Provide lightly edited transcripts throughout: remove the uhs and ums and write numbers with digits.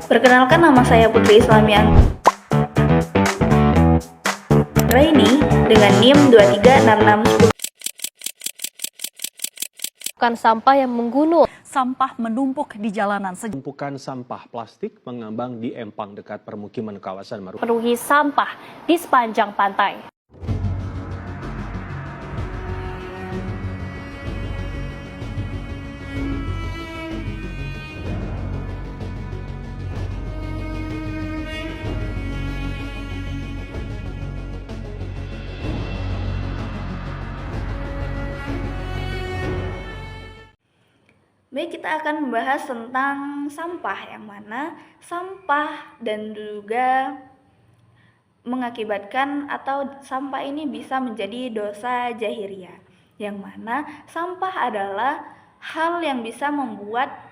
Perkenalkan, nama saya Putri Islami Anggraini dengan NIM 236610. Bukan sampah yang menggunung. Sampah menumpuk di jalanan. Tumpukan sampah plastik mengambang di empang dekat permukiman kawasan Marunda. Penuhi sampah di sepanjang pantai. Baik, kita akan membahas tentang sampah, yang mana sampah dan juga mengakibatkan atau sampah ini bisa menjadi dosa jahiliyah, yang mana sampah adalah hal yang bisa membuat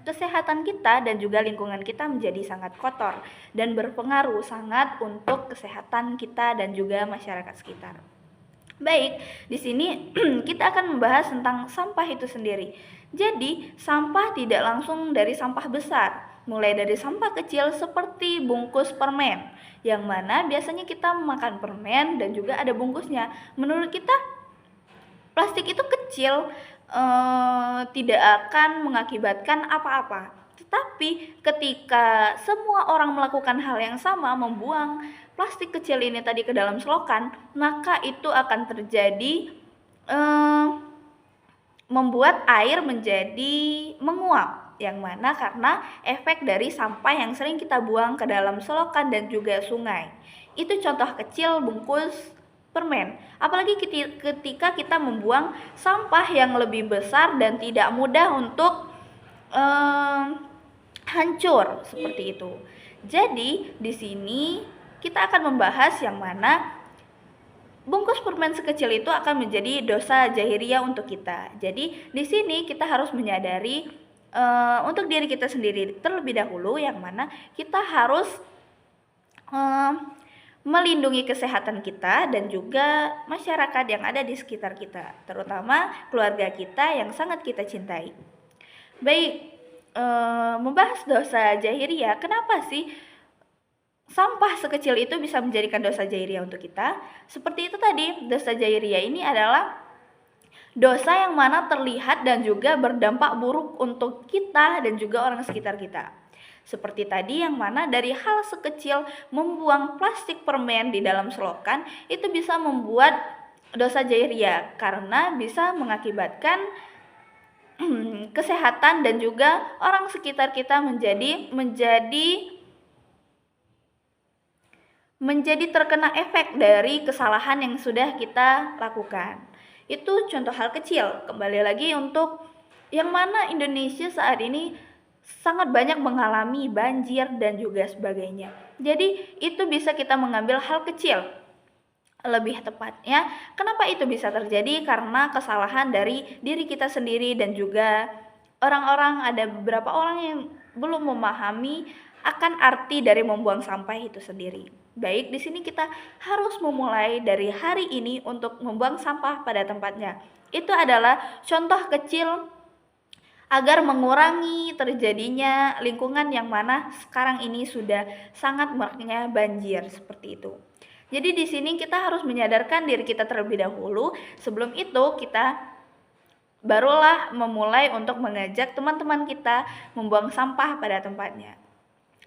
kesehatan kita dan juga lingkungan kita menjadi sangat kotor dan berpengaruh sangat untuk kesehatan kita dan juga masyarakat sekitar. Baik, di sini kita akan membahas tentang sampah itu sendiri. Jadi, sampah tidak langsung dari sampah besar, mulai dari sampah kecil seperti bungkus permen, yang mana biasanya kita memakan permen dan juga ada bungkusnya. Menurut kita, plastik itu kecil, tidak akan mengakibatkan apa-apa. Tetapi ketika semua orang melakukan hal yang sama, membuang plastik kecil ini tadi ke dalam selokan, maka itu akan terjadi membuat air menjadi menguap, yang mana karena efek dari sampah yang sering kita buang ke dalam selokan dan juga sungai. Itu contoh kecil bungkus permen. Apalagi ketika kita membuang sampah yang lebih besar dan tidak mudah untuk hancur seperti itu. Jadi di sini kita akan membahas yang mana bungkus permen sekecil itu akan menjadi dosa jahiliyah untuk kita. Jadi di sini kita harus menyadari untuk diri kita sendiri terlebih dahulu, yang mana kita harus melindungi kesehatan kita dan juga masyarakat yang ada di sekitar kita, terutama keluarga kita yang sangat kita cintai. Baik, membahas dosa jahiliyah, kenapa sih sampah sekecil itu bisa menjadikan dosa jahiliyah untuk kita? Seperti itu tadi, dosa jahiliyah ini adalah dosa yang mana terlihat dan juga berdampak buruk untuk kita dan juga orang sekitar kita. Seperti tadi, yang mana dari hal sekecil membuang plastik permen di dalam selokan itu bisa membuat dosa jahiliyah karena bisa mengakibatkan kesehatan dan juga orang sekitar kita menjadi terkena efek dari kesalahan yang sudah kita lakukan. Itu contoh hal kecil. Kembali lagi untuk yang mana Indonesia saat ini sangat banyak mengalami banjir dan juga sebagainya. Jadi itu bisa kita mengambil hal kecil. Lebih tepatnya, kenapa itu bisa terjadi? Karena kesalahan dari diri kita sendiri dan juga ada beberapa orang yang belum memahami akan arti dari membuang sampah itu sendiri. Baik, di sini kita harus memulai dari hari ini untuk membuang sampah pada tempatnya. Itu adalah contoh kecil agar mengurangi terjadinya lingkungan yang mana sekarang ini sudah sangat maraknya banjir seperti itu. Jadi di sini kita harus menyadarkan diri kita terlebih dahulu. Sebelum itu kita barulah memulai untuk mengajak teman-teman kita membuang sampah pada tempatnya.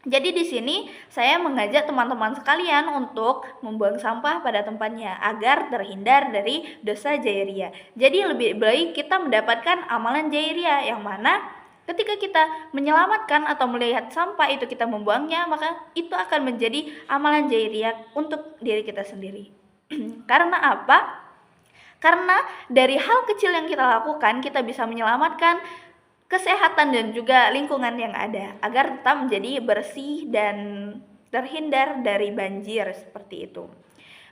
Jadi di sini saya mengajak teman-teman sekalian untuk membuang sampah pada tempatnya agar terhindar dari dosa jahiliyah. Jadi lebih baik kita mendapatkan amalan jahiliyah, yang mana ketika kita menyelamatkan atau melihat sampah itu kita membuangnya, maka itu akan menjadi amalan jahiliyah untuk diri kita sendiri. Karena apa? Karena dari hal kecil yang kita lakukan, kita bisa menyelamatkan kesehatan dan juga lingkungan yang ada agar tetap menjadi bersih dan terhindar dari banjir seperti itu.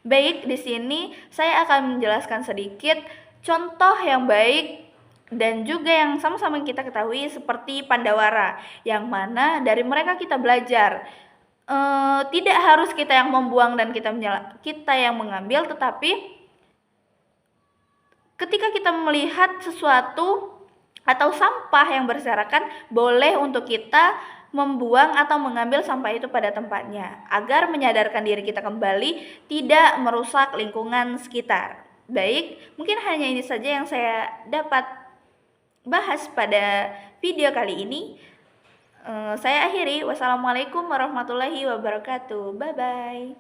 Baik, di sini saya akan menjelaskan sedikit contoh yang baik dan juga yang sama-sama kita ketahui seperti Pandawara, yang mana dari mereka kita belajar tidak harus kita yang membuang dan kita yang mengambil, tetapi ketika kita melihat sesuatu atau sampah yang berserakan, boleh untuk kita membuang atau mengambil sampah itu pada tempatnya, agar menyadarkan diri kita kembali tidak merusak lingkungan sekitar. Baik, mungkin hanya ini saja yang saya dapat bahas pada video kali ini. Saya akhiri. Wassalamualaikum warahmatullahi wabarakatuh. Bye-bye.